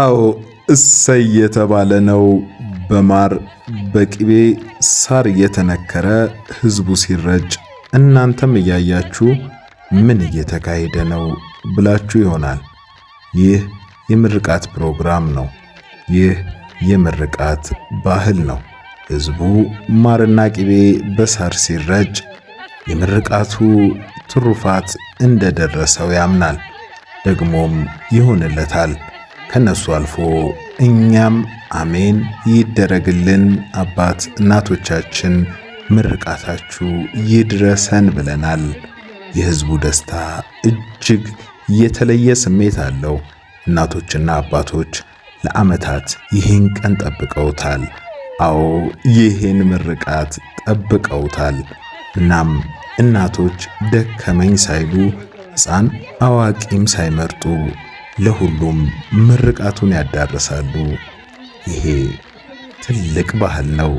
አዎ እሰይ የተባለ ነው። በማር በቅቤ ሳር የተነከረ ህዝቡ ሲረጭ እናንተም እያያችሁ ምን እየተካሄደ ነው ብላችሁ ይሆናል። ይህ የምርቃት ፕሮግራም ነው። ይህ የምርቃት ባህል ነው። ህዝቡ ማርና ቅቤ በሳር ሲረጭ የምርቃቱ ትሩፋት እንደደረሰው ያምናል፣ ደግሞም ይሆንለታል። ከነሱ አልፎ እኛም አሜን ይደረግልን አባት እናቶቻችን ምርቃታችሁ ይድረሰን ብለናል። የህዝቡ ደስታ እጅግ የተለየ ስሜት አለው። እናቶችና አባቶች ለዓመታት ይህን ቀን ጠብቀውታል። አዎ ይህን ምርቃት ጠብቀውታል። እናም እናቶች ደከመኝ ሳይሉ ሕፃን አዋቂም ሳይመርጡ ለሁሉም ምርቃቱን ያዳርሳሉ። ይሄ ትልቅ ባህል ነው።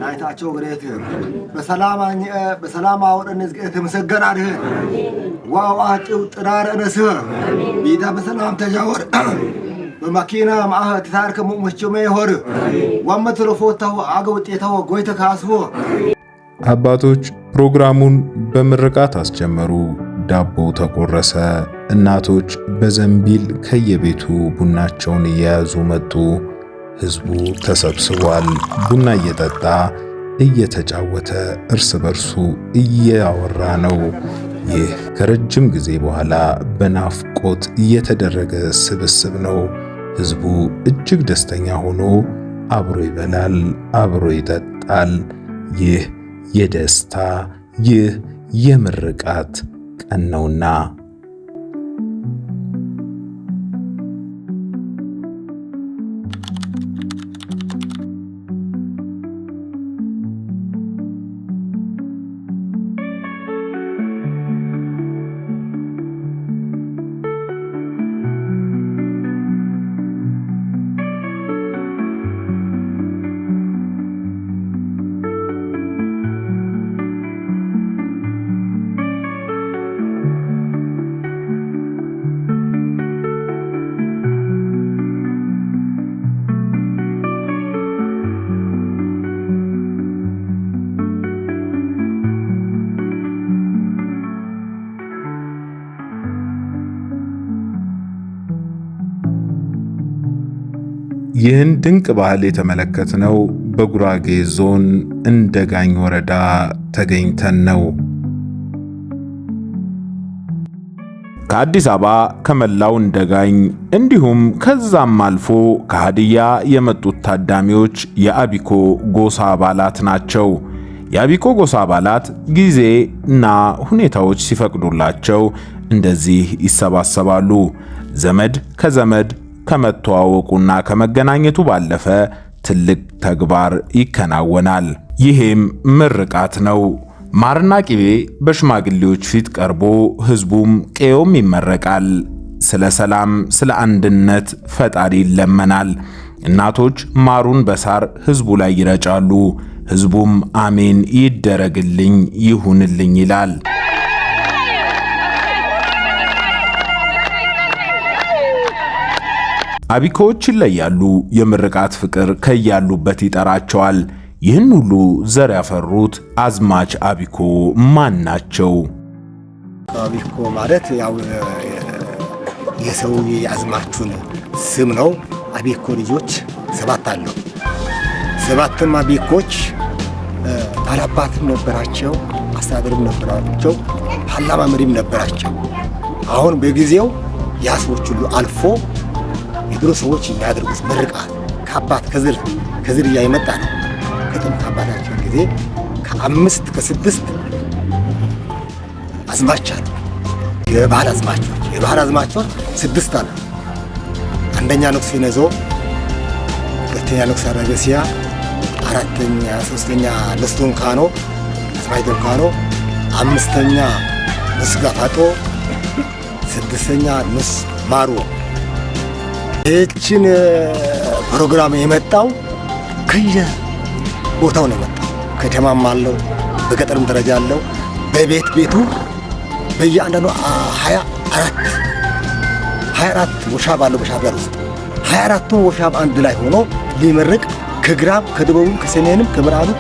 አይታቸው ግሬት በሰላም አወረን ተመሰገና አይደል ዋዋጭው ጥራር ረሰ ቢዳ በሰላም ተጃወር በማኪና ማአት ታርከ ሙመችመ ይሆር ወመትሮፎታው አገውጤታው ጎይተ ካስቦ አባቶች ፕሮግራሙን በምርቃት አስጀመሩ። ዳቦ ተቆረሰ። እናቶች በዘንቢል ከየቤቱ ቡናቸውን እየያዙ መጡ። ህዝቡ ተሰብስቧል። ቡና እየጠጣ እየተጫወተ እርስ በርሱ እያወራ ነው። ይህ ከረጅም ጊዜ በኋላ በናፍቆት የተደረገ ስብስብ ነው። ህዝቡ እጅግ ደስተኛ ሆኖ አብሮ ይበላል፣ አብሮ ይጠጣል። ይህ የደስታ ይህ የምርቃት ቀን ነውና ይህን ድንቅ ባህል የተመለከትነው በጉራጌ ዞን እንደጋኝ ወረዳ ተገኝተን ነው። ከአዲስ አበባ ከመላው እንደጋኝ እንዲሁም ከዛም አልፎ ከሃዲያ የመጡት ታዳሚዎች የአቢኮ ጎሳ አባላት ናቸው። የአቢኮ ጎሳ አባላት ጊዜና ሁኔታዎች ሲፈቅዱላቸው እንደዚህ ይሰባሰባሉ። ዘመድ ከዘመድ ከመተዋወቁና ከመገናኘቱ ባለፈ ትልቅ ተግባር ይከናወናል። ይሄም ምርቃት ነው። ማርና ቅቤ በሽማግሌዎች ፊት ቀርቦ ህዝቡም ቀዮም ይመረቃል። ስለ ሰላም፣ ስለ አንድነት ፈጣሪ ይለመናል። እናቶች ማሩን በሳር ህዝቡ ላይ ይረጫሉ። ህዝቡም አሜን ይደረግልኝ ይሁንልኝ ይላል። አቢኮዎች ይለያሉ። የምርቃት ፍቅር ከያሉበት ይጠራቸዋል። ይህን ሁሉ ዘር ያፈሩት አዝማች አቢኮ ማን ናቸው? አቢኮ ማለት ያው የሰው የአዝማቹን ስም ነው። አቢኮ ልጆች 7 አሉ። 7ም አቢኮች ባላባትም ነበራቸው፣ አስተዳደርም ነበራቸው፣ ፓርላማ መሪም ነበራቸው። አሁን በጊዜው ያ ሰዎች ሁሉ አልፎ የድሮ ሰዎች የሚያደርጉት ምርቃት ከአባት ከዝር እያይመጣ ነው። ከጥንት አባታችን ጊዜ ከ5 ከ6 አዝማች አሉ። የባህል አዝማቾች 6 አሉ። አንደኛ ንጉሥ ነዞ፣ ሁለተኛ ንጉሥ አረገሲያ፣ አራተኛ ሶስተኛ ንጉሥ ዶንካኖ አዝማች ዶንካኖ፣ 5ኛ ንጉሥ ጋፋጦ፣ 6ኛ ንጉሥ ማሩ ይህችን ፕሮግራም የመጣው ከየቦታው ነው የመጣው። ከተማም አለው፣ በገጠርም ደረጃ አለው። በቤት ቤቱ በየአንዳንዱ 24 ወሻብ አለው። በሻገር ውስጥ 24ቱ ወሻብ አንድ ላይ ሆኖ ሊመርቅ ከግራም ከደቡብም ከሰሜንም ከምዕራብም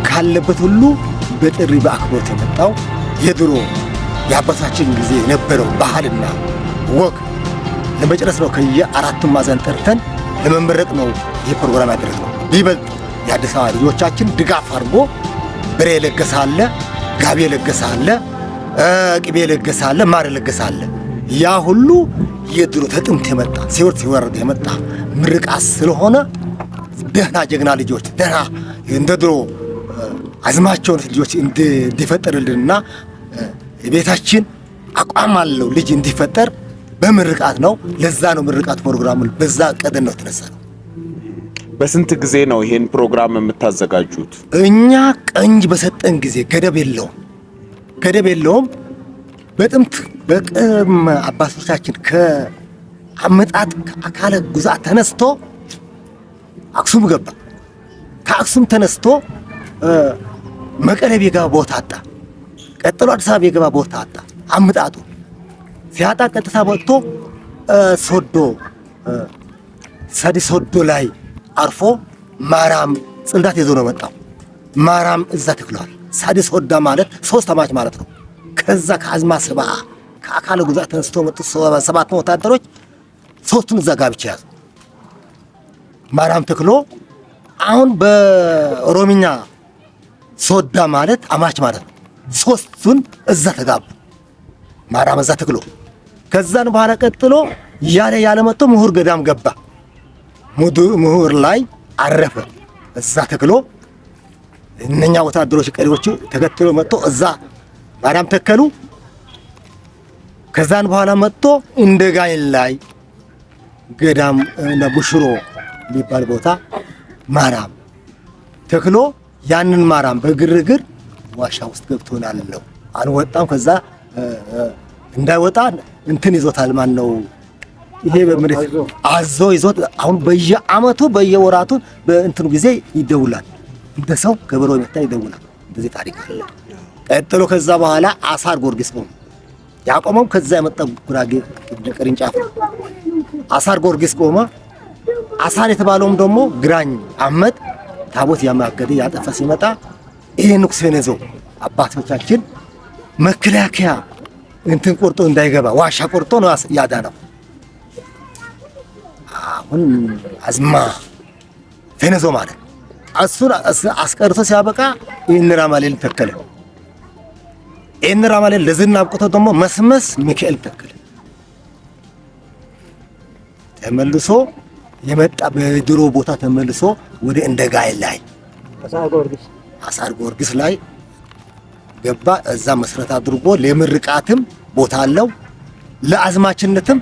ካለበት ሁሉ በጥሪ በአክብሮት የመጣው የድሮ የአባታችን ጊዜ የነበረው ባህልና ወግ ለመጨረስ ነው። ከየአራቱም ማዕዘን ጠርተን ለመመረቅ ነው ይህ ፕሮግራም ያደረግነው። ይበልጥ የአዲስ አበባ ልጆቻችን ድጋፍ አድርጎ በሬ የለገሳለ፣ ጋቢ የለገሳለ፣ ቅቤ የለገሳለ፣ ማር የለገሳለ። ያ ሁሉ የድሮ ተጥንት የመጣ ሲወርድ የመጣ ምርቃት ስለሆነ ደህና ጀግና ልጆች ደህና እንደ ድሮ አዝማቸውን ልጆች እንዲፈጠርልንና ቤታችን አቋም አለው ልጅ እንዲፈጠር በምርቃት ነው። ለዛ ነው ምርቃት ፕሮግራሙ በዛ ቀደም ነው የተነሳ ነው። በስንት ጊዜ ነው ይሄን ፕሮግራም የምታዘጋጁት? እኛ ቀንጅ በሰጠን ጊዜ ገደብ የለውም። በጥምት በቅም አባቶቻችን ከአመጣጥ ከአካለ ጉዛት ተነስቶ አክሱም ገባ። ከአክሱም ተነስቶ መቀሌ ቢገባ ቦታ አጣ። ቀጥሎ አዲስ አበባ ቢገባ ቦታ አጣ። አመጣጡ ሲያጣ ቀጥታ ወጥቶ ሶዶ ላይ አርፎ ማራም ጽላት ይዞ ነው መጣው። ማራም እዛ ተክሏል። ሳዲስ ሶዳ ማለት 3 አማች ማለት ነው። ከዛ ከአዝማ ሰባ ከአካለ ጉዛት ተነስቶ መጡ 7 ወታደሮች 3ቱን እዛ ጋብቻ ያዙ። ማራም ተክሎ አሁን በኦሮምኛ ሶዳ ማለት አማች ማለት ነው። 3ቱን እዛ ተጋቡ። ማራም እዛ ተክሎ ከዛን በኋላ ቀጥሎ ያለ መጥቶ ምሁር ገዳም ገባ። ምሁር ላይ አረፈ። እዛ ተክሎ እነኛ ወታደሮች ቀሪዎቹ ተከትሎ መጥቶ እዛ ማርያም ተከሉ። ከዛን በኋላ መጥቶ እንደጋይን ላይ ገዳም እና ቡሽሮ የሚባል ቦታ ማርያም ተክሎ ያንን ማርያም በግርግር ዋሻ ውስጥ ገብቶናል። አልወጣም። ከዛ እንዳይወጣ እንትን ይዞታል። ማን ነው ይሄ? በመሬት አዞ ይዞት አሁን በየአመቱ በየወራቱ በእንትኑ ጊዜ ይደውላል። እንደ ሰው ገበሮ ይመጣ ይደውላል። እንደዚህ ታሪክ አለ። ቀጥሎ ከዛ በኋላ አሳር ጊዮርጊስ ቆመ። ያቆመው ከዛ የመጣ ጉራጌ ቅርንጫፍ አሳር ጊዮርጊስ ቆመ። አሳር የተባለውም ደግሞ ግራኝ አመት ታቦት ያማገደ ያጠፋ ሲመጣ ይሄ ንጉሥ ነዞ አባቶቻችን መከላከያ እንትን ቆርጦ እንዳይገባ ዋሻ ቆርጦ ነው ያዳነው። አሁን አዝማ ፈነዞ ማለት እሱን አስቀርቶ ሲያበቃ ይህን ራማሌል ተከለ። ይህን ራማሌል ለዝና አብቅቶ ደግሞ መስመስ ሚካኤል ተከለ። ተመልሶ የመጣ በድሮ ቦታ ተመልሶ ወደ እንደጋይ ላይ አሳር ጊዮርጊስ ላይ ገባ። እዛ መስረት አድርጎ ለምርቃትም ቦታ አለው፣ ለአዝማችነትም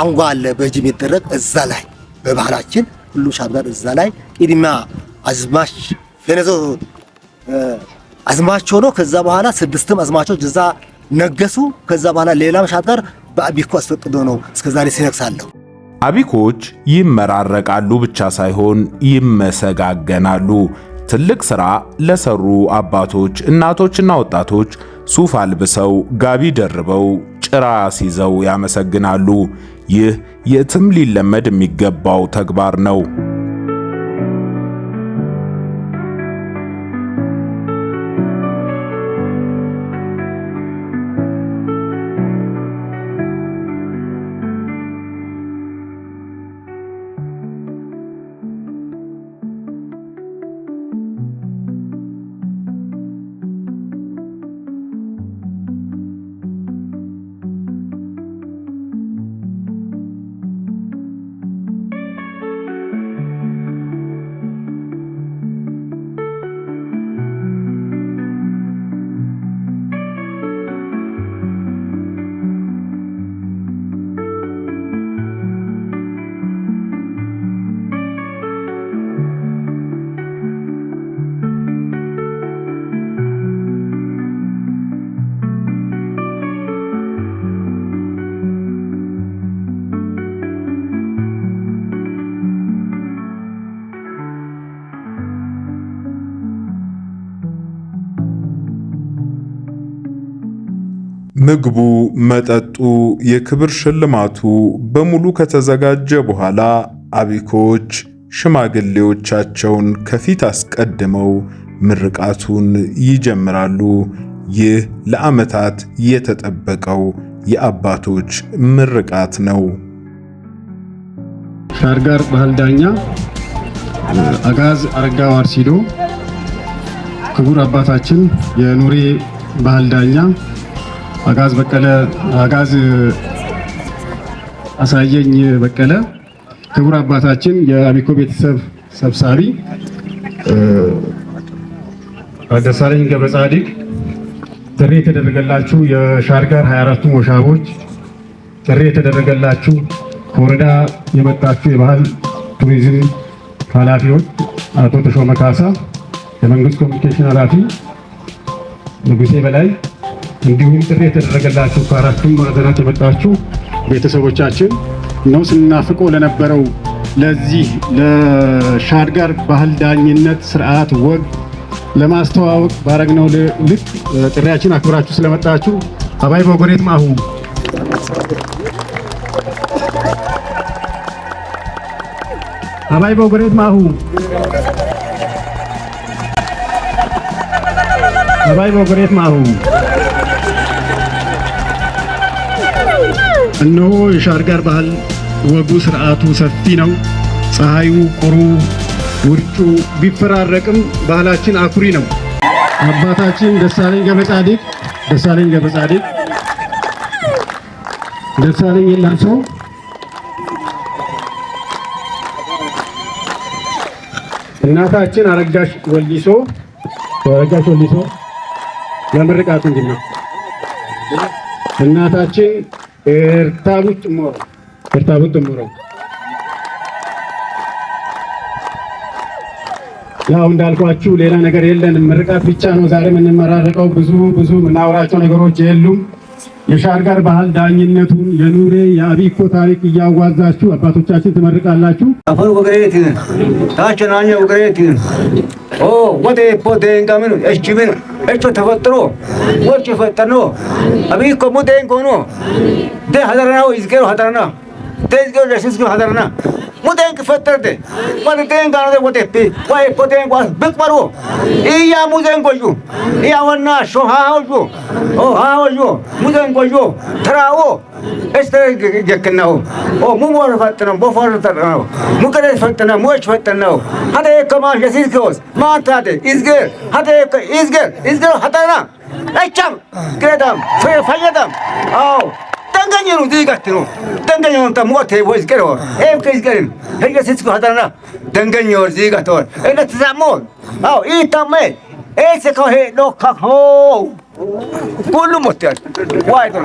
አንጓ አለ በጅም ይደረግ። እዛ ላይ በባህላችን ሁሉ ሻጋር እዛ ላይ ቅድሚያ አዝማች ፈነዞ አዝማች ሆኖ ከዛ በኋላ 6 አዝማቾች እዛ ነገሱ። ከዛ በኋላ ሌላም ሻጋር በአቢኮ አስፈቅዶ ነው እስከዛሬ ሲነግሳለሁ። አቢኮች ይመራረቃሉ ብቻ ሳይሆን ይመሰጋገናሉ። ትልቅ ሥራ ለሰሩ አባቶች፣ እናቶችና ወጣቶች ሱፍ አልብሰው ጋቢ ደርበው ጭራ ሲይዘው ያመሰግናሉ። ይህ የትም ሊለመድ የሚገባው ተግባር ነው። ምግቡ፣ መጠጡ፣ የክብር ሽልማቱ በሙሉ ከተዘጋጀ በኋላ አቢኮች ሽማግሌዎቻቸውን ከፊት አስቀድመው ምርቃቱን ይጀምራሉ። ይህ ለዓመታት የተጠበቀው የአባቶች ምርቃት ነው። ሻርጋር ባህል ዳኛ አጋዝ አረጋ ዋርሲዶ፣ ክቡር አባታችን የኑሬ ባህል ዳኛ አጋዝ አሳየኝ በቀለ፣ ክቡር አባታችን የአቢኮ ቤተሰብ ሰብሳቢ ደሳለኝ ገብረ ጻዲቅ፣ ጥሪ የተደረገላችሁ የሻርጋር 24ቱ ሞሻቦች፣ ጥሪ የተደረገላችሁ ከወረዳ የመጣችሁ የባህል ቱሪዝም ኃላፊዎች፣ አቶ ተሾመ ካሳ የመንግስት ኮሚኒኬሽን ኃላፊ ንጉሴ በላይ፣ እንዲሁም ጥሪ የተደረገላችሁ ከአራቱም ማዕዘናት የመጣችሁ ቤተሰቦቻችን ነው ስናፍቆ ለነበረው ለዚህ ለሻርጋር ባህል ዳኝነት ስርዓት ወግ ለማስተዋወቅ ባረግነው ልክ ጥሪያችን አክብራችሁ ስለመጣችሁ አባይ በጎሬት ማሁ አባይ በጎሬት ማሁ አባይ በጎሬት ማሁ። እነሆ የሻርጋር ባህል ወጉ ስርዓቱ ሰፊ ነው። ፀሐዩ፣ ቁሩ፣ ውርጩ ቢፈራረቅም ባህላችን አኩሪ ነው። አባታችን ደሳለኝ ገብረ ጻዲቅ የላሶ እናታችን አረጋሽ ወሊሶ ለምርቃቱ እንግዲህ ነው። እናታችን ኤርታቡት ጥሞሮ ያው እንዳልኳችሁ ሌላ ነገር የለንም፣ ምርቃት ብቻ ነው ዛሬ የምንመራረቀው። ብዙ የምናወራቸው ነገሮች የሉም። የሻርጋር ባህል ዳኝነቱን የኑሬ የአቢኮ ታሪክ እያዋዛችሁ አባቶቻችን ትመርቃላችሁ። አፈር ወገሬት ታቸናኛ ወገሬት ወደ ፖቴን ጋምን እችብን እቾ ተፈጥሮ ወጭ ፈጠኖ አቢኮ ሙቴን ኮኖ ደ ሀደራናው ይዝገሩ ሀደራና ተዝገሩ ለስስገሩ ሀደራና ሙቴን ከፈጠርደ ወደቴን ጋር ወደቴ ወይ ፖቴን ጓስ ብቅበሩ ኢያ ሙቴን ቆዩ ኢያወና ሾሃውጁ ሃውጁ ሙቴን ቆዩ ተራው እስተግ ጀከናው ሙሞር ፈጠነው ቦፎር ፈጠነው ሙከረ ፈጠነው ሞች ፈጠነው ሀደ ከማሽ ሲስኮስ ማንታደ ይዝገር ሀደ ይዝገር ሀታና እቻም ግረዳም ፈየዳም አው ደንገኘኑ ዲጋትኑ ደንገኘኑ ተሞቴ ወይስ ገሮ ኤም ከይዝገርን ሄገ ሲስኮ ሀታና ደንገኘው ዲጋቶር እነ ተዛሞ አው ኢታሜ ኤሰኮ ሄ ሎካሆ ሁሉ ሞቴ ዋይዶ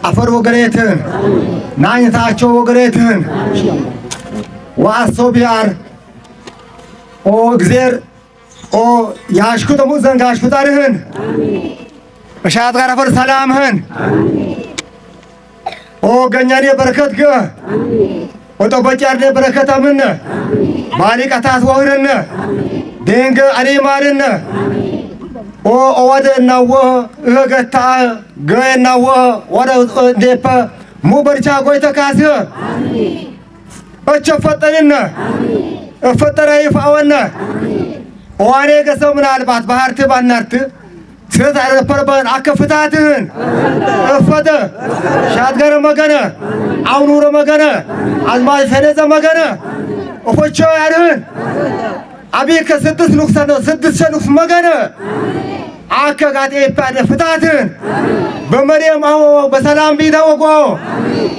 አፈር ወገሬትን ናኝታቸው ወገሬትን ዋሶ ቢያር እግዜር ያሽኩ ተሙ ዘንጋሽኩ ታርህን በሻት ጋር አፈር ሰላምህን ገኛኔ በረከት ገ በጫርኔ በረከት አምን ባሊቀታት ወህረነ ደንገ አሪማርነ ወደ እናወ እገታ ገናወ ወደ ደፈ ሙበርቻ ጎይተ ካስ ፈጠረነ ፈጠረ ይፋወነ ዋኔ ገሰው ምናልባት ባህርት ባናርት ስረት አረፈርበን አከፍታትህን እፈተ ሻትገረ መገነ አውኑረ መገነ አዝማች ፈነዘ መገነ እፎቾ ያርህን አቤከ ስድስት ንጉሥ ነው ስድስት ንጉሥ መገነ አከጋጤ ይባደ ፍታትን በመሪያም በሰላም ቢታወቆ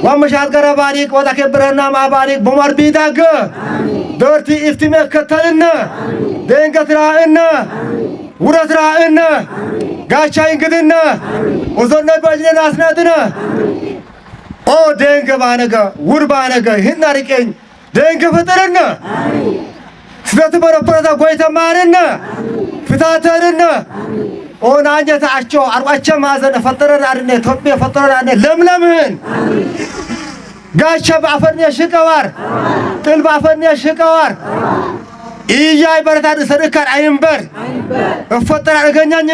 ወመሻት ገረ ባሪቅ ወጣ ከብረና ማባሪቅ በማር ቢታገ ዶርቲ ኢፍቲመ ከተልና ደንገትራእና ውረትራእና ጋቻ እንግድና ወዘነ ባጅነ አስናድና ደንገ ባነገ ውር ባነገ ህናሪቀኝ ደንገ ፈጠረና ስለት በረፈረታ ጎይተማርና ፍታተርና ናኘታቸው አርባቸ ማዘነ ፈጠረና አርነ ኢትዮጵያ ፈጠረና ለምለምህን ጋቸ ባፈርኔ ሽቀዋር ጥል ባፈርኔ ሽቀዋር ኢያይ በረታድ ሰርከር አይንበር እፈጠር አገኛኝን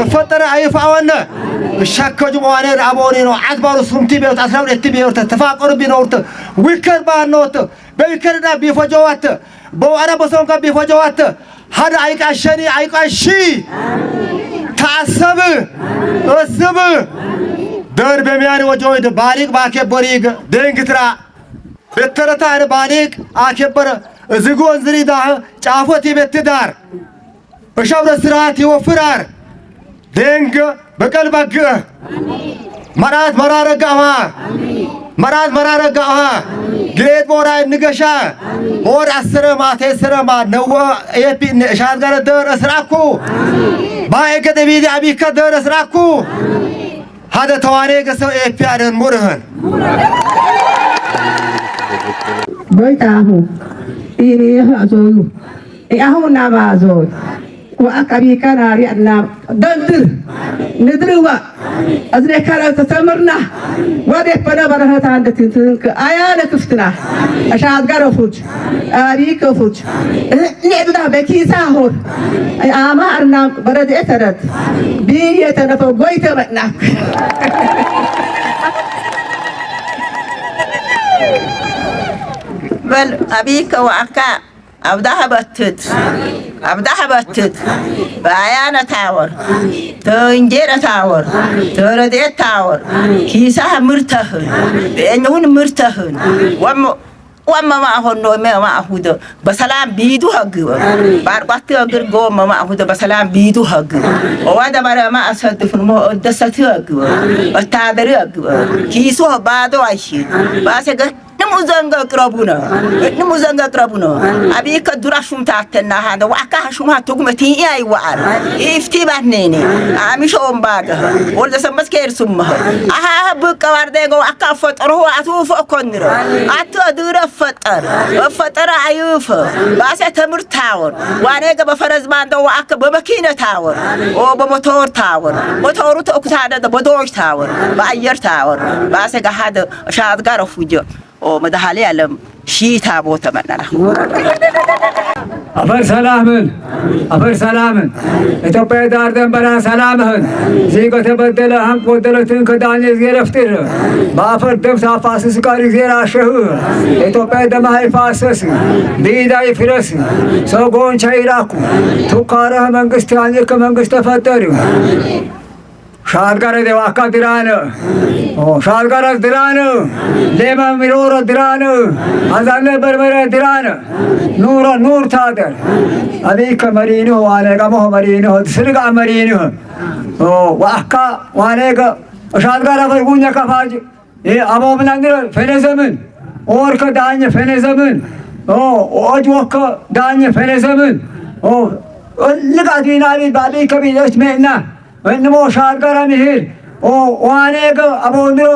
እፈጠር አይፋወነ ሻከጁ ማዋኔ አቦኔ ነው አትባሩ ሱምቲ ቤት 12 ቤት ተፋቀሩ ቢኖርት ዊከር ባኖት በዊከርዳ ቢፈጀዋት በዋራ በሰንካ ቢፈጀዋት ሀዳ አይቃሸኒ አይቃሺ ታሰብ እስብ ደር በሚያኒ ወጆይድ ባሪቅ ባከበሪግ ደንግትራ በተረታን ባሪቅ አከበረ ዝጎን ዝሪዳ ጫፎት ይበትዳር በሻውረ ስራት ይወፍራር ደንግ በቀልባግ መራት መራረጋዋ ግሬት ቦራ ንገሻ ሞር አስረማ ተስረማ ነው ኤፒን ሻት ጋር ደር እስራኩ ባይገደ ቢዲ አቢከ ደር እስራኩ ሀደ ተዋኔ ገሰው ኤፒ አደን ሙርህን በይታሁ ይሄ አዞዩ ያሁና ባዞይ وأكبي كان ريادنا دندر ندروا أزريكنا تسمرنا ودي بنا برهة عند تنتك أيانا كفتنا أشاد قرفوج أبيك فوج نعدنا بكي ساهور أما أرنا برد أترد بيتنا فوقيت متناك بل أبيك وأكا أبدها بتت بأيانا تاور تنجيرة تاور ترديت تاور كيسها مرتهن بأنهن مرتهن وما معهن وما معهود بسلام بيدو هجوا بارقط أجر قوم معهود بسلام بيدو هجوا وهذا مرة ما أصدق في المقدسة هجوا التعبير هجوا كيسها بعده عايشين بس نموزنجا قربونا أبي كدراشم تعتنا هذا وأكاشم هتقومتي أي وعر إفتي بهنيني عميشهم بعده ولا سمس كير سمه بك واردة أكافت أروح أتوف أكنر أتدور فتر عيوف بس تمر تاور وأنا جب فرز بعده وأكب بمكينة تاور أو بموتور تاور موتور تأكل بدوش تاور بعير تاور بس هذا شاد قرفوجه أو مدحالي علم شيء تابو تمننا أفر سلامن إثيوبيا داردن برا سلامهن زيكو تبدل هم قدرتن كداني زير افتر بافر دم سافاسس كاري زير عشه إثيوبيا دم هاي فاسس بيداي فرس سوغون شايراكو توكاره منغستاني كمنغست فتر شادگار دیواکا دیرانه، شادگار دیرانه، لیما میرور دیرانه، ازانه بربره دیرانه، نور تادر، ابیک مرینه وانه گمه مرینه، سرگا مرینه، واکا وانه گا شادگار فرگونیا کفاج، ابو بلندر فنزمن، اور کا دانه فنزمن، آجوک دانه فنزمن، لگادی ناری بابی کبی دست میں نه. إنما شادكارا مهير وانيك أبوندرو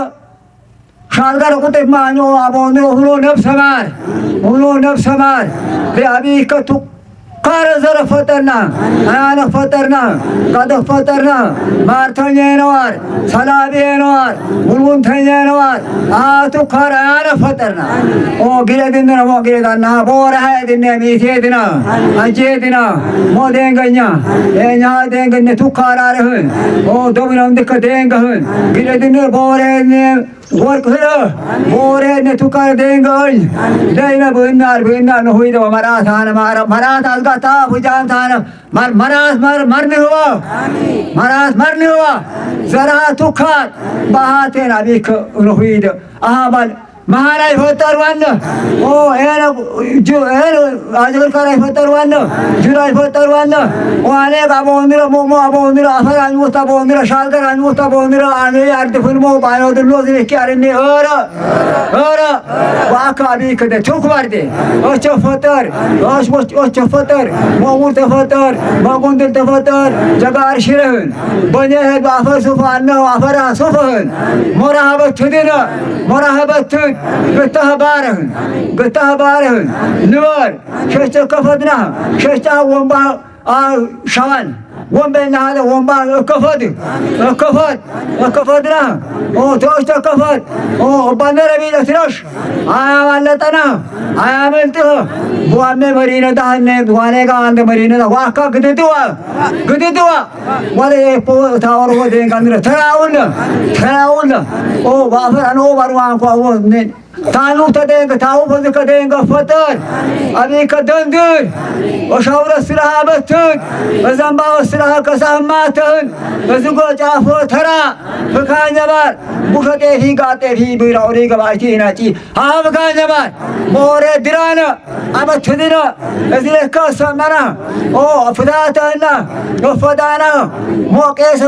شادكارا كتب مانو أبوندرو هلو نفس مار بأبيك تقار زر فترنا أنا فترنا قد فترنا مارتني نوار سلابي نوار ولونتني نوار تقار أنا فترنا قيلدنا مو قيلدنا بورها دنا ميتيدنا أجيدنا مو دينغنيا إنها دينغنيا تقار عليهن دوبنام دك دينغهن قيلدنا بورها ورك هلا بورها تقار دينغهن دينا بينا نهوي دو مرات أنا مرات أزغتا فجان ثانا مرنے ہوا ذرا تقار بہاتين أبيك نهوي دو أهبال مهاراي فتر وانا انا اجل كراي فتر وانا جراي فتر وانا وانا ابوندرا مو ابوندرا افران مستابوندرا شالدران مستابوندرا اني ارد فيلمو بايو دلو ذكرني اورا واكا بيك ده چوك وردي اوچ فتر اوچ فتر مامور فتر ماغوندل فتر جگار شيرهن بني هد افر سفان افر سفن مرحبا تدنا مرحبا قتها بارهن نور ششتا كفتنا ششتا ومبا شوان ومبين هذا وما كفد كفدنا توش كفد بندر بيد ترش عملتنا عملته بوامه مرينا دهنه بوانه का अंत मरीने का वाका गदे दुआ वाले थावर वो देंगे अंदर थराउन ओ बाफर अनो बारवां को वो ने तालू तदेंगे ताऊ बंद कदेंगे फतर अभी कदंगर وشاور السلاح بتن وزنبا السلاح كساماتن وزنقو جافو ترى فكان جبار بوشته في قاته في بيراوري قبائتي ناتي ها فكان جبار موري درانا أما تدنا ازيله كسامنا او فداتنا وفدانا مو كيس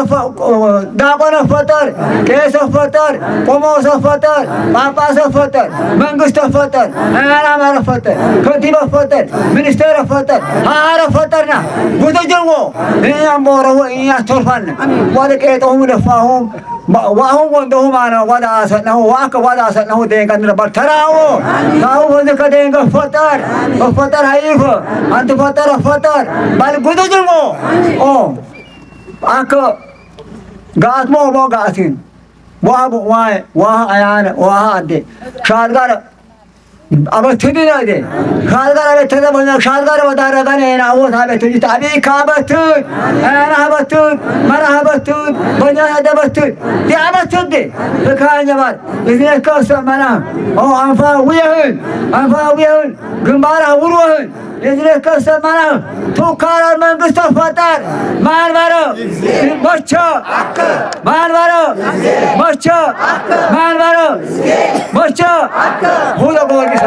داقنا فتر كيس فتر قموس فتر باباس فتر منغست فتر انا مر فتر كتيبه فتر منستر فتر هارا فترنا بودجمو يا مورو يا ترفن ولكيتهم دفاهم وهم وندهم انا ودا سنه واك ودا سنه دين كن برتراو تاو بند كدين فتر هايف انت فتر بل بودجمو او اك غاتمو بو غاتين واه ايان واه ادي شادغار अब थुदी ना दे खालगार अब थुदा बना खालगार बता रहा है ना वो था बेतुजी अभी काबत ना बत मरा बत बना है बत दे बत दे खान जमात इसने कस मना ओ अनफा वियन गंबारा उरुहन इसने कस मना तो कार मंगस्त फतर मान मारो बच्चा मान मारो बच्चा मान मारो बच्चा हो गया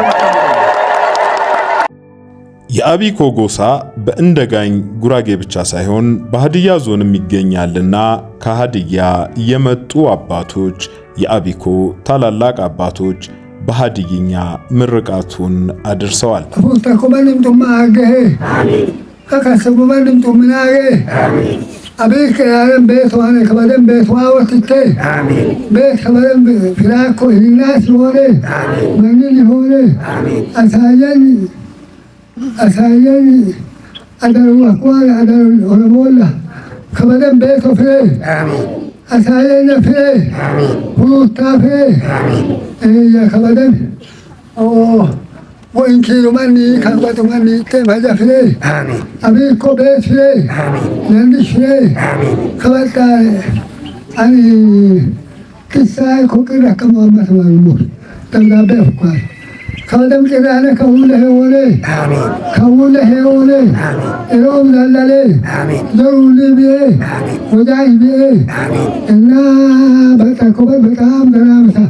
የአቢኮ ጎሳ በእንደጋኝ ጉራጌ ብቻ ሳይሆን በሃዲያ ዞንም ይገኛልና ከሃዲያ የመጡ አባቶች የአቢኮ ታላላቅ አባቶች በሃዲይኛ ምርቃቱን አድርሰዋል። ተቆበልም ጡማገ ከከሰቡበልም ጡምናገ አቤት ያለም ቤት ሆነ ከበደም ቤት ዋወትቴ ቤት ከበደም ፍራኮ ይናስ ሆነ ምን ሆነ አሳየን አደሩ አቋል አደሩ ኦሮሞላ ከበደም ቤት ፍሬ አሳየን ፍሬ ሁታ ፍሬ ያ ከበደም ኦ وإن كيلو مني كابتو مني تمهجا فيه أبي كوبيت فيه نندش فيه كبتا أني كساي كوكيرا كمان مثلا المور تلا بيفكار كادم كذا أنا كوله هوني إروم دلالي زولي بيه وجاي بيه إنا بتا كوبيت بتام درامسا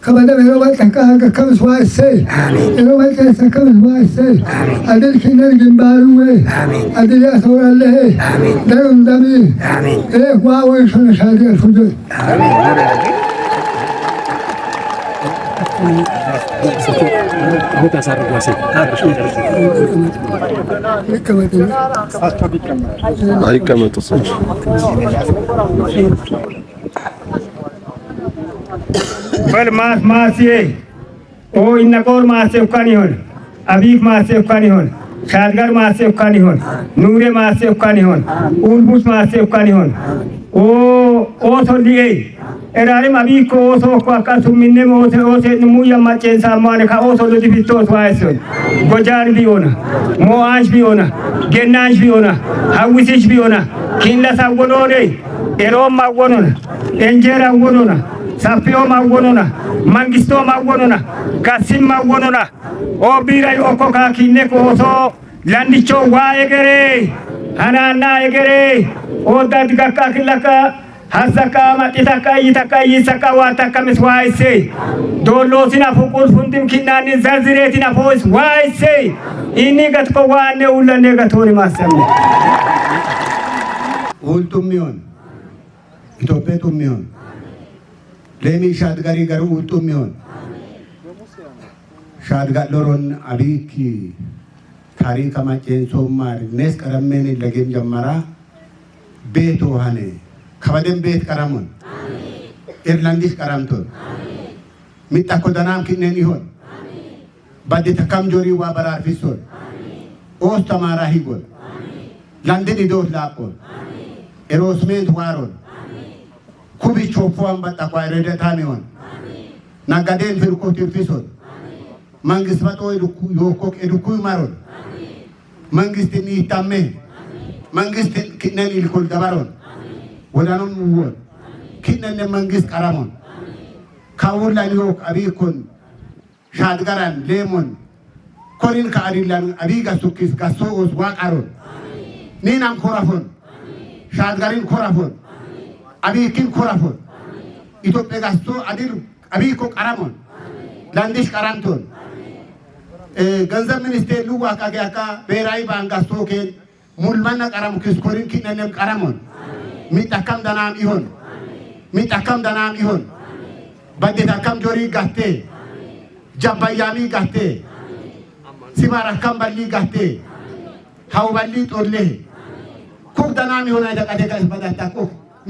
كبدا ميروبات كاكا كمس واسي ميروبات كاكا كمس واسي أدل كنر جنباروه أدل يأثور الله درم دمي إيه واوي شون شادي الفجر बल मासिए ओ इन्ना कोर मासे उकानी होन अबीक मासे उकानी होन शादगर मासे उकानी होन नूरे मासे उकानी होन उलबुस मासे उकानी होन ओ तो लिए एरारे अबीक को सो को का सुमिने मो से मुया मचेन सामान का ओ सो लुदी फितो वाइसन गोजान भी होना मोआश भी होना गेनाश भी होना हाविसिश भी होना किन्ला सावनो रे एरो मावनो एंजेरा वनो Sapio magonona, mangisto magonona, kasim magonona, obira yoko kakineko so, landicho wa egere, hanana egere, odad kakakilaka, hasaka matitaka itaka wataka miswaise, dolo sina fukul fundim kinani zazire tina fois waise, ini gatko wane ulane gatori masam. Ultumion, itopetumion. लेमी शादगारी करूँ उल्टू में हों शादगार लोरन अभी की थारी कमा चेंज सोमवार नेस करम में नहीं लगे जब मरा बेत हो हाने खबरें बेत करामुन इरलंदिश कराम तो मित्ता को दनाम किन्ने नहीं हों बद्दी थकम जोरी हुआ बरार फिसोर ओस तमारा ही बोल लंदनी दोस्त लापोल ኤሮስሜት ዋሮን ኩቢቾፎን በጣቋይ ረደታሚዮን ናጋዴን ፍርኮት ይፍሶን መንግስት በጦይ ዮኮክ ኤዱኩ ማሮን መንግስት ይታመ መንግስት ክነን ይልኩል ደባሮን ወዳኑም ወን ክነን መንግስት ቀራሞን ካውላን ዮክ አቢኩን ሻድጋራን ሌሞን ኮሪን ካአዲላን አቢጋ ሱኪስ ጋሶስ ዋቃሮን ኒናም ኮራፎን ሻድጋሪን ኮራፎን አቢኪን ኮራፎን ኢትዮጵያ ጋሶ አዲል አቢኮ ቀራሞን ላንዲሽ ቀራንቶን ገንዘብ ሚኒስቴር ሉዋካ ጋካ ብሔራዊ ባንክ ጋሶ ኬን ሙልማና ቀራሙ ክስኮሪን ኪነንም ቀራሞን ሚጣካም ዳናም ይሆን ሚጣካም ዳናም ይሆን ባዴታካም ጆሪ ጋቴ ጃባያሚ ጋቴ ሲማራካም ባሊ ጋቴ ሃውባሊ ጦሌ ኩክ ዳናም ይሆን አይደቃደቃ በዳታቆ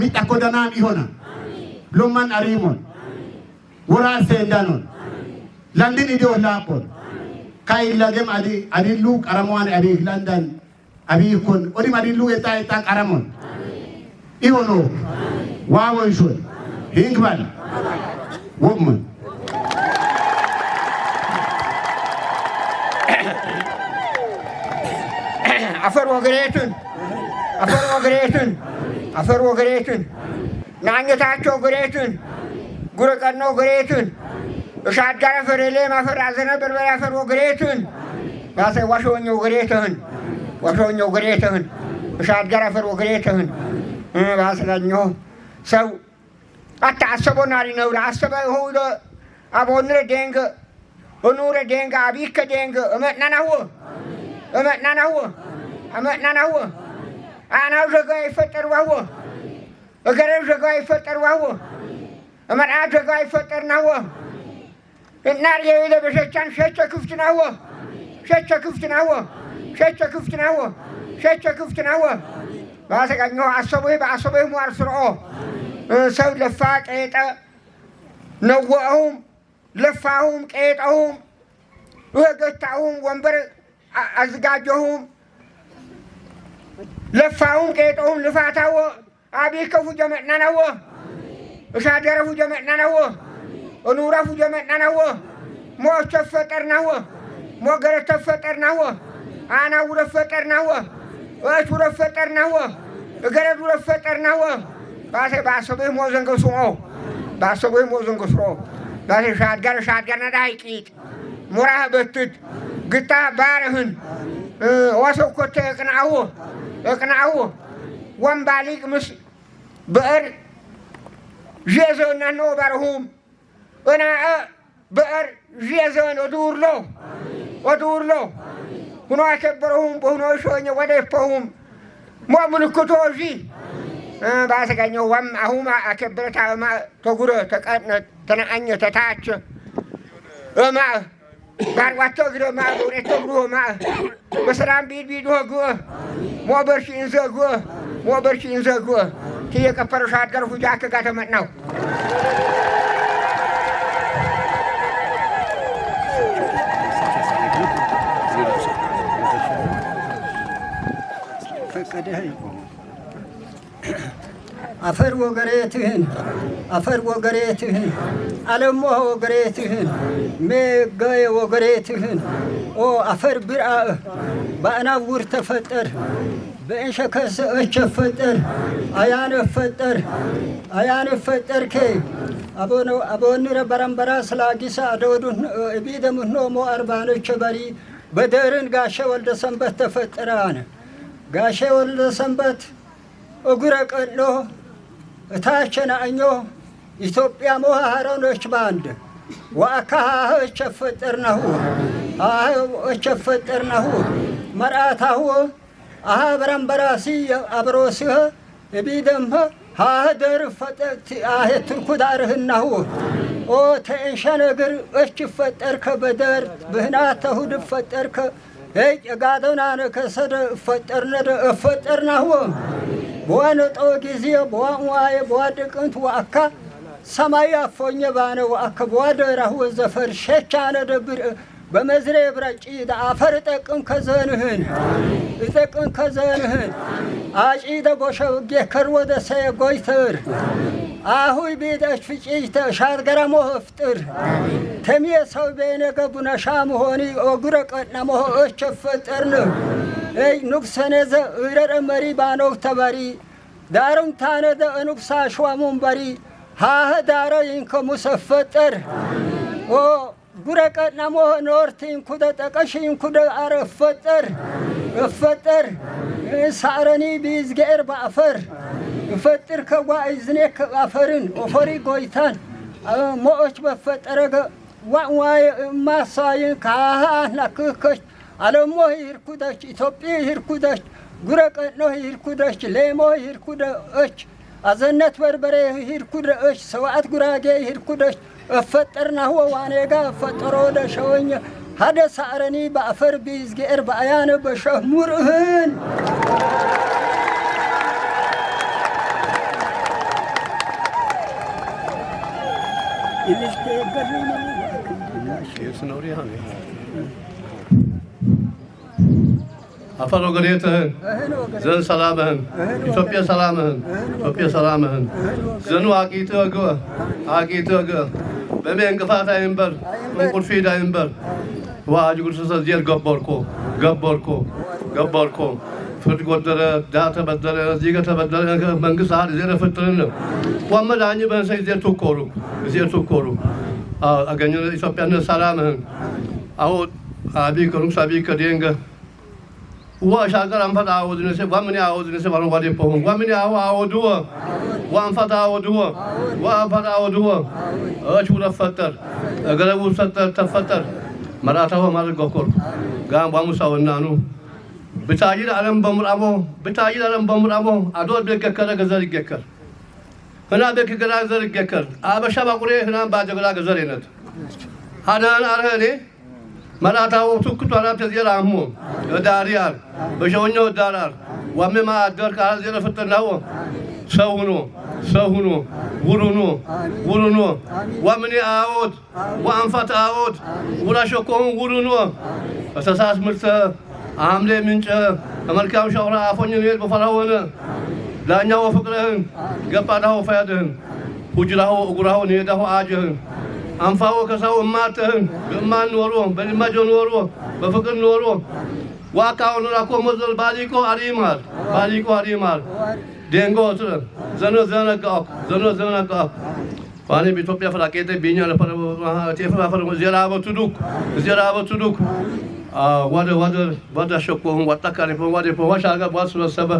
ሚጣኮ ዳናም ይሆና ሎማን አሪሞን ወራሴ እንዳኖን ለንደን ኢዲዮ ላቆን ካይላገም አዲሉ ቀራሞን አቢ ለንደን አቢ ኮን ኦዲ ማዲሉ የታ ቀራሞን ይሆኖ ዋወንሾን ሂንግባል ወምን አፈር ወገሬትን አፈር ወገሬትን ናኝታቸው ገሬትን ጉረቀኖ ገሬትን እሻት ጋር ፈረሌ ማፈር አዘነ በርበራ አፈር ወገሬትን ያሰ ዋሾኞ ገሬትን እሻት ጋር አፈር ወገሬትን ባስላኞ ሰው አታሰቦናሪ ነው አሰበ ሆዶ አቦንረ ደንገ ኦኑረ ደንገ አቢከ ደንገ እመናናሁ አናው ጀጋ ይፈጠር ዋው እገረው ጀጋ ይፈጠር ዋው እመና ጀጋ ይፈጠር ናው እናር የይለ በሸቻን ሸቸ ክፍት ናው ባሰጋኞ አሰቦይ ሟር ስርኦ ሰው ለፋ ቀጠ ነወአሁም ለፋሁም ቀጠሁም ወገታሁም ወንበር አዝጋጀሁም ለፋሁም ቀጠሁም ልፋታው አቢከፉ ጀመናናው እሻደረፉ ጀመናናው ኦኑራፉ ጀመናናው ሞቸ ፈጠርናው ሞገረ ተፈጠርናው አናው ረፈጠርናው ወቹ ረፈጠርናው እገረዱ ረፈጠርናው ባሰበይ ሞዘንገሱ ባሴ ሻድጋር ነዳይቂት ሙራህ በትት ግታ ባረህን ወሰው ኮተ እቅናው ወንባሊቅ ምስ በእር ዤዘና ነው ባረሁም እና በእር ዤዘን ወዱርሎ ሁኖ አከበረሁም በሁኖ ሾኝ ወደፈሁም ሞምልክቶ እዚ ባሰጋኘው ወም አሁን አከበረታ ማ ተጉረ ተቀነ ተናኘ ተታች እማ ባርዋቶ ግረ ማ ወሬቶ ግሮ ማ በሰላም ቢድ ሆጎ ሞበርሺን ዘጎ ከየቀፈረ ሻት ጋር ፉጃ ከጋ ተመናው ፈቀደህ አፈር ወገሬትህን አለሞ ወገሬትህን ሜጋዬ ወገሬትህን ኦ አፈር ብርአ በአናውር ተፈጠር በእንሸከሰ እቸፈጠር አያነ ፈጠር ከ አቦንረ በረንበራ ስላጊሳ አደወዱን እቢደሙን ኖሞ አርባኖች በሪ በደርን ጋሼ ወልደ ሰንበት ተፈጠራነ ጋሼ ወልደ ሰንበት እጉረ ቀኖ እታቸና እኞ ኢትዮጵያ ሞሃሮኖች ባንድ ወአካህ እቸፈጠርናሁ መርአታሁ አሃ በረንበራሲ አብሮስህ እቢደምህ ሃደር ፈጠት አሄ ትርኩዳርህናሁ ኦ ተንሸነግር እችፈጠርከ በደር ብህናተሁ ድፈጠርከ ጋዶናነ ከሰደ እፈጠርናሁ በዋነጦ ጊዜ በዋንዋየ በዋድቅንት ወአካ ሰማይ አፎኘ ባነ ወአካ በዋደራሁ ዘፈር ሸቻነ ደብር በመዝሬ ብረጭ አፈር ጠቅም ከዘንህን እጠቅም ከዘንህን አጪደ ቦሸውጌ ከርወደ ሰየጎይተር አሁይ ቤደች ፍጪተ ሻርገራ ሞፍጥር ተሚየ ሰው በነገ ቡነሻ መሆኒ ኦጉረ ቀና ሞሆች ፈጠርን እይ ንጉሰነዘ እረረ መሪ ባኖክ ተበሪ ዳሩም ታነደ ንጉሳ ሸዋሙን በሪ ሃህ ዳረ ይንከ ሙሰፈጠር ኦ ጉረቀና ሞህ ኖርቲን ኩደ ጠቀሽን ኩደ አረፈጠር እፈጠር ሳረኒ ቢዝገር ባፈር እፈጥር ከዋይዝኔ ከአፈርን ኦፈሪ ጎይታን ሞዎች በፈጠረገ ዋይ ማሳይን ካህና ክከች አለሞ ይርኩዳች ኢትዮጵያ ይርኩዳች ጉረቀኖ ይርኩዳች ሌሞ ይርኩዳች አዘነት በርበሬ ይርኩዳች ሰዋት ጉራጌ ይርኩዳች እፈጠርና ሁዋ ዋኔጋ እፈጠሮ ደሸወኝ ሀደ ሳረኒ ባፈር ቢዝገር ባያነ በሸሙርህን አፈሮ ገሬትህን ዘን ሰላምህን ኢትዮጵያ ሰላምህን ኢትዮጵያ ሰላምህን ዘኑ አቂትህ በሜ እንቅፋት አይንበር እንቁልፊድ አይንበር ዋጅ ጉርሰሰ ዜር ገበርኮ ፍርድ ጎደረ ዳ ተበደረ ዚገ ተበደረ መንግስት አድ ዜረ ፍጥርን ወመዳኝ በሰይ ዜር ተኮሩ አገኘ ኢትዮጵያን ሰላምህን አሁ አቢ ከሩም ሳቢ ከደንገ ወሻገር አንፈታ አወድነሰ ወምን አወድነሰ ባሮ ዋዴ ፖም ወምን አወዱወ ወአንፈታ አወዱወ ወአንፈታ አወዱወ እቹ ለፈጠር እገለቡ ሰጠር ተፈጠር መራታው ማለት ጎኮር ጋም ባሙሳውናኑ ብታይል ዓለም በምራቦ አዶል በከከለ ገዘር ይገከር ህና በከከለ ገዘር ይገከር አበሻ ባቁሬ ህና ባጀግላ ገዘር ይነት ሀዳን አረኔ መራታው ቱክቱ አራት ዘራ አሙ ዳሪያር በሸወኞ ዳራር ወመማ አደር ካል ዘረ ፍጥናው ሰውኑ ውሩኑ ወምን አውት ወአንፈት አውት ወራሾኮን ውሩኑ አሳሳስ ምርተ አምሌ ምንጭ አመልካም ሻውራ አፎኝ ነው በፈራወነ ዳኛው ፍቅርህን ገባዳው ፈያድህን ሁጅራው እጉራው ነዳው አጀህን አንፋው ከሰው ማተህን በማን ኖሮ በልማጆ ኖሮ በፍቅር ኖሮ ዋካው ኖራ ኮሞዘል ባሊኮ አሪማል ደንጎ ዘነጋው ዋኔ በኢትዮጵያ ፍራቄተ ቢኛ ለፈረው ተፈራፈረው ዘራበቱ ዱክ ወደ ሸኮን ወጣካሪ ወደ ወሻጋ ባስለሰበ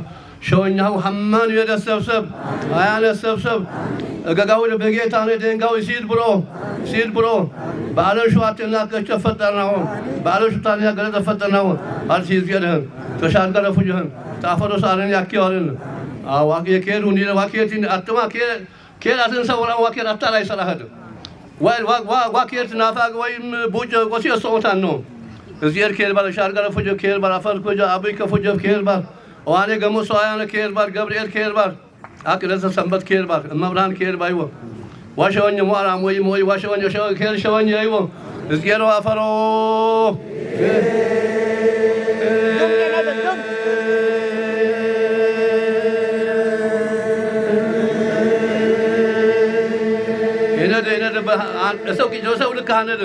ሸውኛው ሐማን የደሰብሰብ አያነ ሰብሰብ እገጋው በጌታ ነው ደንጋው ሲድ ብሮ ባለሹ አተና ከፈጠናው ባለሹ ታንያ ገለ ፈጠናው አርሲዝ ይደህን ተሻገረ ፍጅህን ታፈሮ ሳረን ያኪዋልን አዋቂ የከሩ እንዲ ዋቂየቲን አጥማ ከራትን ሰውራ ዋቂየት አታላይ ሰራህድ ዋቂየት ናፋግ ወይም ቡጅ ወሲዮ ሶታን ነው እዚር ከልባለ ሻርጋረ ፍጅ ከልባለ አፈር ኮጃ አብይ ከፍጅ ከልባለ ዋኔ ገሞ ሶያነ ከልባለ ገብርኤል ከልባለ አቅለሰ ሰንበት ከልባለ መብራን ከልባይው ዋሸወኝ ሞራም ወይ ዋሸወኝ ሸወኝ አይው እዚሮ አፈሮ ሰው ኪጆ ሰው ልካነደ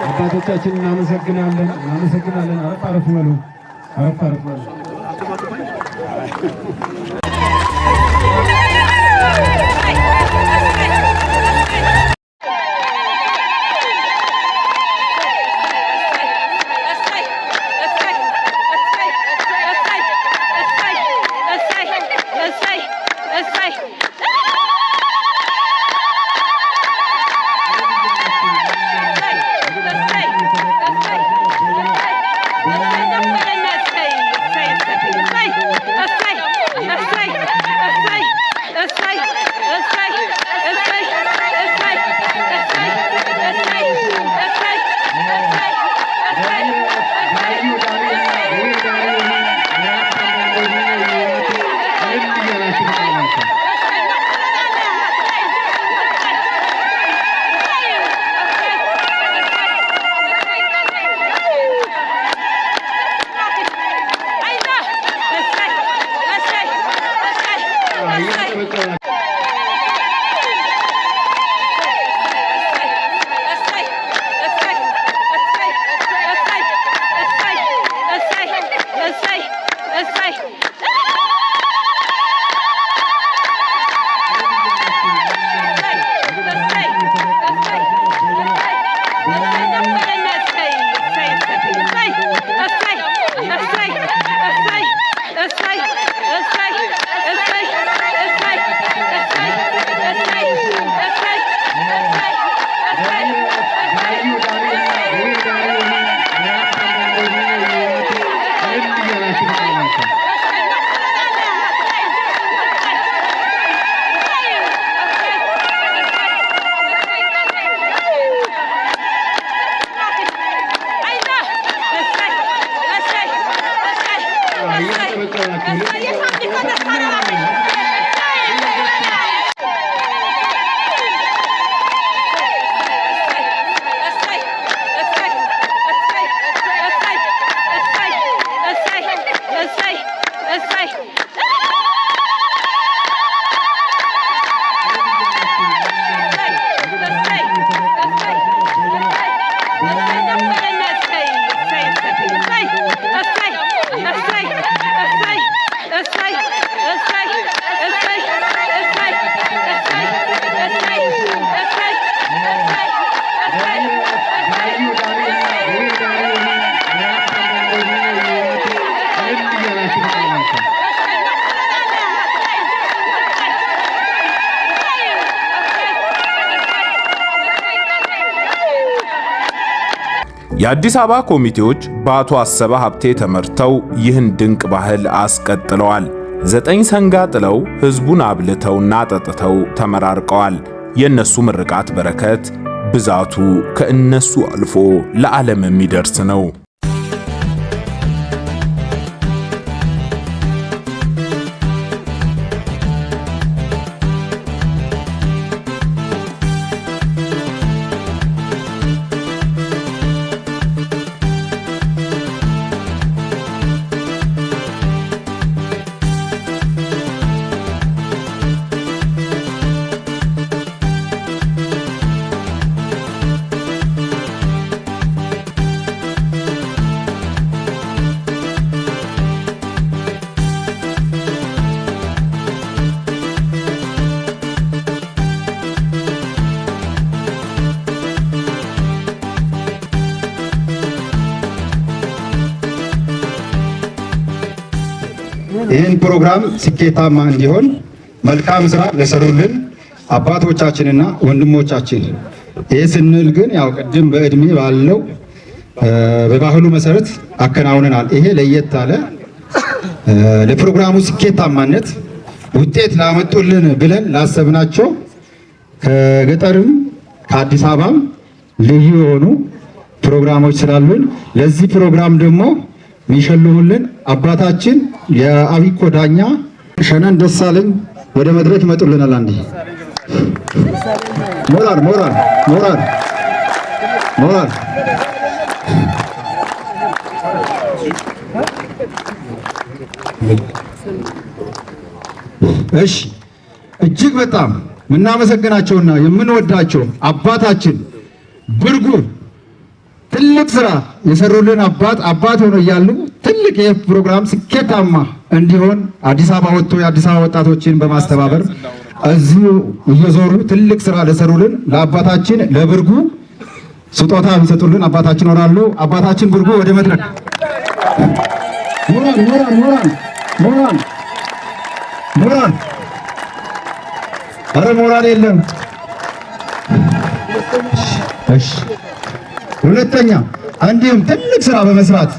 አባቶቻችን እናመሰግናለን። አረፍ በሉ። የአዲስ አበባ ኮሚቴዎች በአቶ አሰበ ሀብቴ ተመርተው ይህን ድንቅ ባህል አስቀጥለዋል። 9 ሰንጋ ጥለው ህዝቡን አብልተውና ጠጥተው ተመራርቀዋል። የነሱ ምርቃት በረከት ብዛቱ ከእነሱ አልፎ ለዓለም የሚደርስ ነው። ይህን ፕሮግራም ስኬታማ እንዲሆን መልካም ስራ ለሰሩልን አባቶቻችንና ወንድሞቻችን ይህ ስንል ግን ያው ቅድም በእድሜ ባለው በባህሉ መሰረት አከናውነናል። ይሄ ለየት አለ ለፕሮግራሙ ስኬታማነት ውጤት ላመጡልን ብለን ላሰብናቸው ከገጠርም ከአዲስ አበባም ልዩ የሆኑ ፕሮግራሞች ስላሉን ለዚህ ፕሮግራም ደግሞ ሚሸልሙልን አባታችን የአቢኮ ዳኛ ሸነን ደሳለኝ ወደ መድረክ ይመጡልናል። አንዴ ሞራል ሞራል ሞራል ሞራል እሺ እጅግ በጣም ምናመሰግናቸውና የምንወዳቸው አባታችን ብርጉ ትልቅ ስራ የሰሩልን አባት ሆነው እያሉ ትልቅ የፕሮግራም ስኬታማ እንዲሆን አዲስ አበባ ወጥቶ የአዲስ አበባ ወጣቶችን በማስተባበር እዚሁ እየዞሩ ትልቅ ስራ ለሰሩልን ለአባታችን ለብርጉ ስጦታ የሚሰጡልን አባታችን ወራሉ። አባታችን ብርጉ ወደ መድረክ ሞራል ሞራል ሞራል ሞራል ሞራል አረ ሞራል የለም። እሺ ሁለተኛ እንዲሁም ትልቅ ስራ በመስራት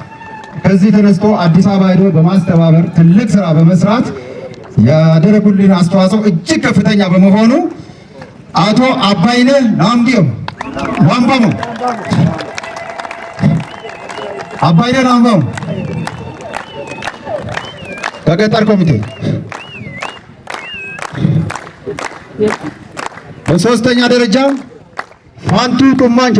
ከዚህ ተነስቶ አዲስ አበባ ሄዶ በማስተባበር ትልቅ ስራ በመስራት ያደረጉልን አስተዋጽኦ እጅግ ከፍተኛ በመሆኑ አቶ አባይነህ ናምዲዮ ዋምባሞ አባይነህ ናምባሞ ከገጠር ኮሚቴ በሶስተኛ ደረጃ ፋንቱ ጡማንቾ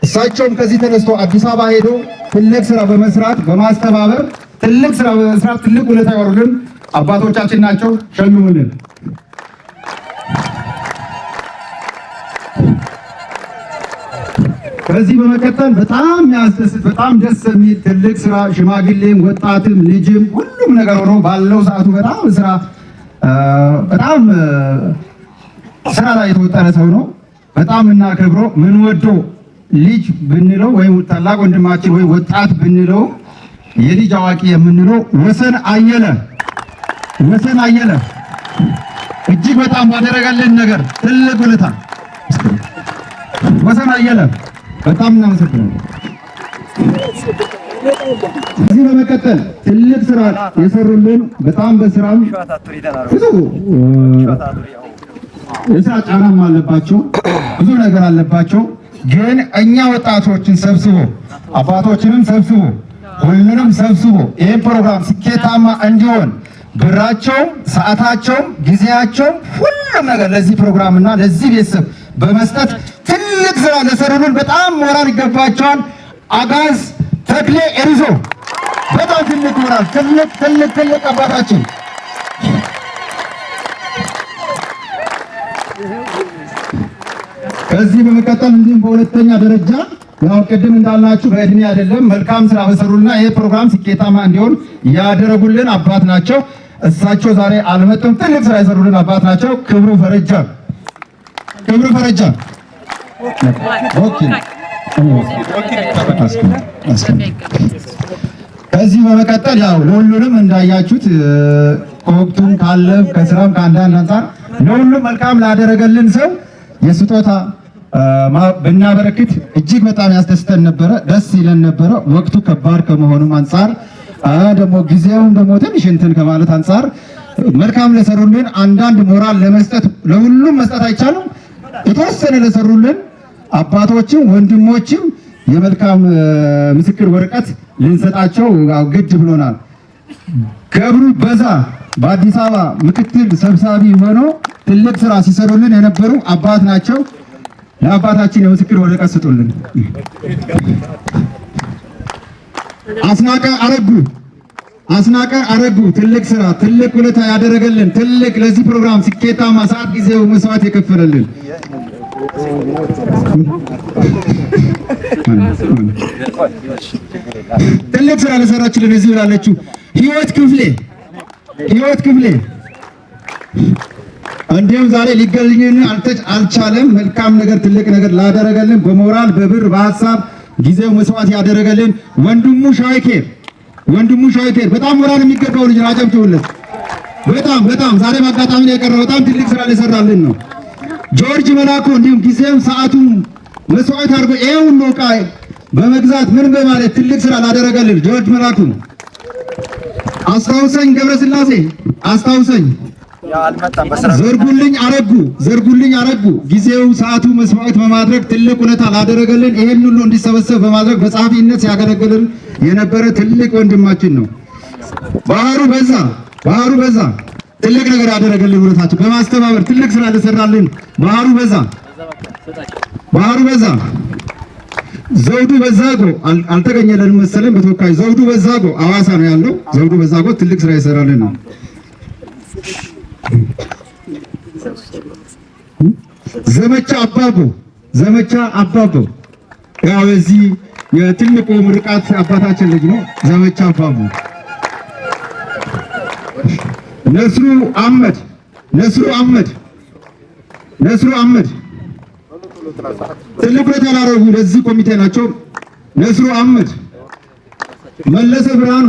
እሳቸውም ከዚህ ተነስቶ አዲስ አበባ ሄዶ ትልቅ ስራ በመስራት በማስተባበር ትልቅ ስራ በመስራት ትልቅ ውለታ ያወሩልን አባቶቻችን ናቸው። ሸልሙልን። ከዚህ በመቀጠል በጣም የሚያስደስት በጣም ደስ የሚል ትልቅ ስራ ሽማግሌም ወጣትም ልጅም ሁሉም ነገር ሆኖ ባለው ሰዓቱ በጣም ስራ በጣም ስራ ላይ የተወጠረ ሰው ነው። በጣም እናከብረው ምን ወዶ ልጅ ብንለው ወይም ታላቅ ወንድማችን ወይ ወጣት ብንለው የልጅ አዋቂ የምንለው ወሰን አየለ እጅግ በጣም ባደረገልን ነገር ትልቅ ውለታ ወሰን አየለ በጣም እናመሰግናለን። እዚህ በመቀጠል ትልቅ ስራ የሰሩልን በጣም በስራም ብዙ የስራ ጫናም አለባቸው፣ ብዙ ነገር አለባቸው። ግን እኛ ወጣቶችን ሰብስቦ አባቶችንም ሰብስቦ ሁሉንም ሰብስቦ ይህ ፕሮግራም ስኬታማ እንዲሆን ብራቸው፣ ሰዓታቸው፣ ጊዜያቸው ሁሉም ነገር ለዚህ ፕሮግራም እና ለዚህ ቤተሰብ በመስጠት ትልቅ ስራ ለሰሩልን በጣም ሞራል ይገባቸዋል። አጋዝ ተክሌ ኤሪዞ በጣም ትልቅ ሞራል ትልቅ አባታችን። ከዚህ በመቀጠል እንዲሁም በሁለተኛ ደረጃ ያው ቅድም እንዳልናችሁ በእድሜ አይደለም መልካም ስራ በሰሩና ይሄ ፕሮግራም ስኬታማ እንዲሆን ያደረጉልን አባት ናቸው። እሳቸው ዛሬ አልመጡም። ትልቅ ስራ የሰሩልን አባት ናቸው። ክብሩ ፈረጃ ኦኬ። ከዚህ በመቀጠል ያው ለሁሉንም እንዳያችሁት ከወቅቱም ካለ ከስራም ከአንዳንድ አንፃር ለሁሉም መልካም ላደረገልን ሰው የስጦታ ብናበረክት እጅግ በጣም ያስደስተን ነበረ፣ ደስ ይለን ነበረ። ወቅቱ ከባድ ከመሆኑም አንፃር ደግሞ ጊዜውም ደግሞ ትንሽ እንትን ከማለት አንፃር መልካም ለሰሩልን አንዳንድ ሞራል ለመስጠት ለሁሉም መስጠት አይቻልም። የተወሰነ ለሰሩልን አባቶችም ወንድሞችም የመልካም ምስክር ወረቀት ልንሰጣቸው ግድ ብሎናል። ገብሩ በዛ በአዲስ አበባ ምክትል ሰብሳቢ ሆነው ትልቅ ስራ ሲሰሩልን የነበሩ አባት ናቸው። ለአባታችን የምስክር ወረቀት ስጡልን። አስናቀ አረጉ ትልቅ ስራ ትልቅ ውለታ ያደረገልን ትልቅ ለዚህ ፕሮግራም ስኬታማ ሰዓት ጊዜው መስዋዕት የከፈለልን ትልቅ ስራ ለሰራችልን እዚህ ላለችው ህይወት ክፍሌ እንዲሁም ዛሬ ሊገኝልን አልቻለም። መልካም ነገር ትልቅ ነገር ላደረገልን በሞራል በብር በሀሳብ ጊዜው መስዋዕት ያደረገልን ወንድሙ ሻይኬር በጣም ሞራል የሚገባው ልጅ አጨብጭቡለት። በጣም ዛሬ በአጋጣሚ ነው የቀረው። በጣም ትልቅ ስራ ሊሰራልን ነው። ጆርጅ መላኩ እንዲሁም ጊዜው ሰዓቱን መስዋዕት አድርጎ ይሄው ሁሉ ዕቃ በመግዛት ምን በማለት ትልቅ ስራ ላደረገልን ጆርጅ መላኩ። አስታውሰኝ ገብረስላሴ ዘርጉልኝ አረጉ ጊዜው ሰዓቱ መስዋዕት በማድረግ ትልቅ ውለታ ላደረገልን ይሄን ሁሉ እንዲሰበሰብ በማድረግ በጸሐፊነት ሲያገለግልን የነበረ ትልቅ ወንድማችን ነው። ባህሩ በዛ ትልቅ ነገር ያደረገልን ውለታችን በማስተባበር ትልቅ ስራ ለሰራልን ባህሩ በዛ ዘውዱ በዛጎ አልተገኘለንም መሰለኝ በተወካይ ዘውዱ በዛጎ አዋሳ ነው ያለው። ዘውዱ በዛጎ ትልቅ ስራ ይሰራልን ነው። ዘመቻ አባቦ ያው እዚህ የትልቁ ምርቃት አባታችን ልጅ ነው። ዘመቻ አባቦ ነስሩ አህመድ ትልቅ ውለታ ያደረጉ ለዚህ ኮሚቴ ናቸው። ነስሩ አህመድ፣ መለሰ ብርሃኑ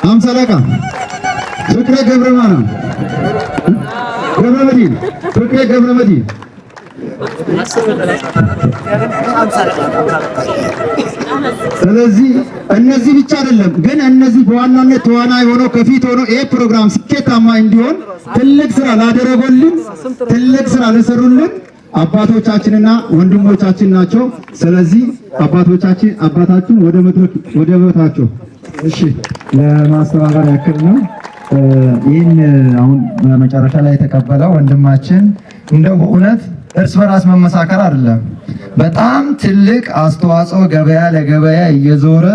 አምሳለቃ ፍቅሬ ገብረመድህን ስለዚህ እነዚህ ብቻ አይደለም ግን እነዚህ በዋናነት ተዋናይ ሆነው ከፊት ሆነው ይሄ ፕሮግራም ስኬታማ እንዲሆን ትልቅ ስራ ላደረጉልን ትልቅ ስራ ለሰሩልን አባቶቻችንና ወንድሞቻችን ናቸው። ስለዚህ አባታችን ወደ መድረክ ወደ ቦታቸው እሺ ለማስተባበር ያክል ነው። ይህን አሁን በመጨረሻ ላይ የተቀበለው ወንድማችን እንደው በእውነት እርስ በራስ መመሳከር አይደለም፣ በጣም ትልቅ አስተዋጽኦ ገበያ ለገበያ እየዞረ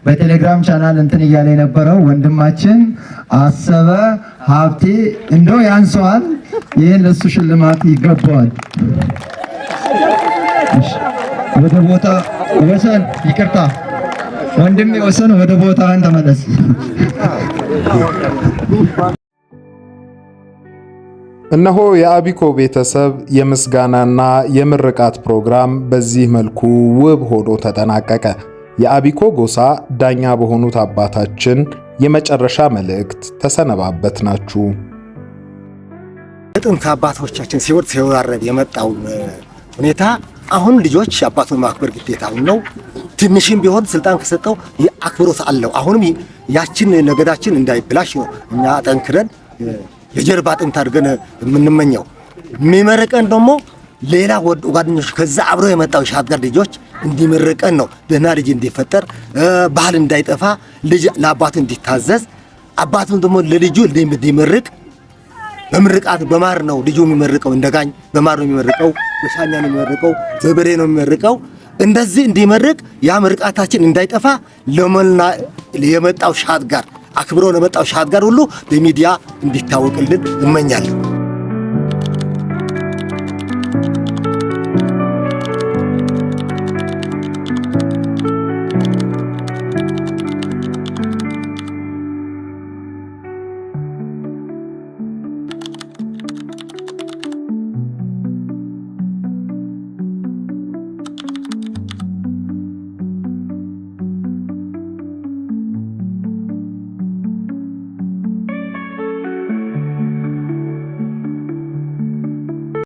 በቴሌግራም ቻናል እንትን እያለ የነበረው ወንድማችን አሰበ ሀብቴ እንደው ያንሰዋል። ይህን ለሱ ሽልማት ይገባዋል። ወደ ቦታ ወሰን ይቅርታ ወንድሜ ወሰን ወደ ቦታህን ተመለስ። እነሆ የአቢኮ ቤተሰብ የምስጋናና የምርቃት ፕሮግራም በዚህ መልኩ ውብ ሆኖ ተጠናቀቀ። የአቢኮ ጎሳ ዳኛ በሆኑት አባታችን የመጨረሻ መልእክት ተሰነባበትናችሁ። ጥንት አባቶቻችን ሲወርድ ሲወራረድ የመጣው ሁኔታ አሁን ልጆች አባቱን ማክበር ግዴታው ነው። ትንሽም ቢሆን ስልጣን ከሰጠው አክብሮት አለው። አሁንም ያችን ነገዳችን እንዳይብላሽ ነው እኛ ጠንክረን የጀርባ አጥንት አድርገን የምንመኘው። የሚመረቀን ደግሞ ሌላ ጓደኞች ከዛ አብሮ የመጣው ሻድጋር ልጆች እንዲመረቀን ነው። ደህና ልጅ እንዲፈጠር፣ ባህል እንዳይጠፋ፣ ልጅ ለአባቱ እንዲታዘዝ፣ አባቱን ደግሞ ለልጁ እንዲመርቅ። በምርቃት በማር ነው ልጁ የሚመርቀው። እንደጋኝ በማር ነው የሚመርቀው፣ በሻኛ ነው የሚመርቀው፣ በበሬ ነው የሚመርቀው። እንደዚህ እንዲመርቅ ያ ምርቃታችን እንዳይጠፋ የመጣው ሻድጋር አክብሮ ለመጣው ሻድጋር ሁሉ በሚዲያ እንዲታወቅልን እመኛለሁ።